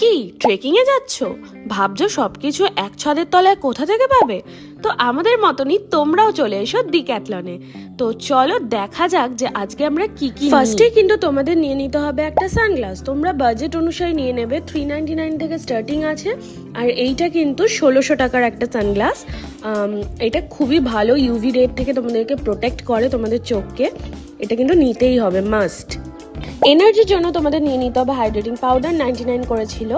কি ট্রেকিং এ যাচ্ছ? ভাবছো সবকিছু এক ছাদের তলায় কোথা থেকে পাবে? তো আমাদের মতনই তোমরাও চলে এসো ডিক্যাথলনে। তো চলো দেখা যাক যে আজকে আমরা কি কি। ফার্স্টে কিন্তু তোমাদের নিয়ে নিতে হবে একটা সানগ্লাস। তোমরা বাজেট অনুসারে নিয়ে নেবে, 399 থেকে স্টার্টিং আছে। আর এইটা কিন্তু 1600 টাকার একটা সানগ্লাস। এটা খুবই ভালো, ইউভি রেড থেকে তোমাদেরকে প্রোটেক্ট করে তোমাদের চোখকে। এটা কিন্তু নিতেই হবে, মাস্ট। এনার্জির জন্য তোমাদের নিয়ে নিতে হবে হাইড্রেটিং পাউডার, 99 করেছিল।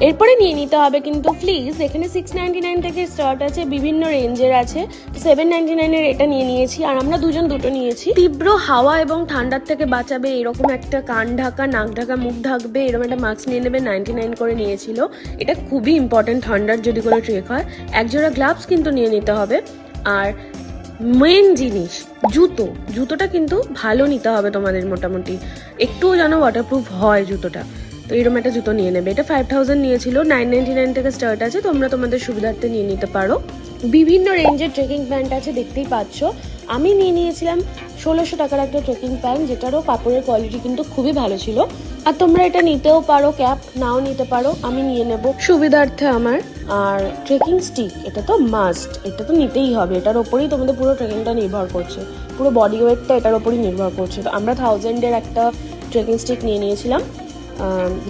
এরপরে নিয়ে নিতে হবে কিন্তু ফ্লিস, এখানে 699 থেকে স্টার্ট আছে, বিভিন্ন রেঞ্জের আছে। 799 এর এটা নিয়ে নিয়েছি, আর আমরা দুজন দুটো নিয়েছি। তীব্র হাওয়া এবং ঠান্ডার থেকে বাঁচাবে এরকম একটা কান ঢাকা, নাক ঢাকা, মুখ ঢাকবে এরকম একটা মাস্ক নিয়ে নেবে, 99 করে নিয়েছিল। এটা খুবই ইম্পর্টেন্ট ঠান্ডার যদি কোনো ট্রেক হয়। একজোড়া গ্লাভস কিন্তু নিয়ে নিতে হবে। আর মেন জিনিস জুতোটা কিন্তু ভালো নিতে হবে তোমাদের, মোটামুটি একটুও যেন ওয়াটারপ্রুফ হয় জুতোটা। তো এরকম একটা জুতো নিয়ে নেবে। এটা 5000 নিয়েছিল, 999 থেকে স্টার্ট আছে, তোমরা তোমাদের সুবিধার্থে নিয়ে নিতে পারো। বিভিন্ন রেঞ্জের ট্রেকিং প্যান্ট আছে, দেখতেই পাচ্ছ। আমি নিয়ে নিয়েছিলাম 1600 টাকার একটা ট্রেকিং প্যান্ট, যেটারও কাপড়ের কোয়ালিটি কিন্তু খুবই ভালো ছিল। আর তোমরা এটা নিতেও পারো, ক্যাপ নাও নিতে পারো, আমি নিয়ে নেব সুবিধার্থে আমার। আর ট্রেকিং স্টিক, এটা তো মাস্ট, এটা তো নিতেই হবে। এটার ওপরেই তোমাদের পুরো ট্রেকিংটা নির্ভর করছে, পুরো বডি ওয়েটটা এটার ওপরই নির্ভর করছে। তো আমরা 1000-এর একটা ট্রেকিং স্টিক নিয়ে নিয়েছিলাম,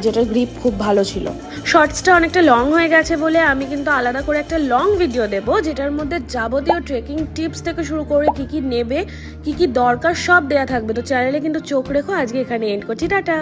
যেটার গ্রিপ খুব ভালো ছিল। শর্টসটা অনেকটা লং হয়ে গেছে বলে আমি কিন্তু আলাদা করে একটা লং ভিডিও দেবো, যেটার মধ্যে যাবতীয় ট্রেকিং টিপস থেকে শুরু করে কি কি নেবে, কি কি দরকার সব দেয়া থাকবে। তো চ্যানেলে কিন্তু চোখ রেখো। আজকে এখানে এন্ড করছি, টাটা।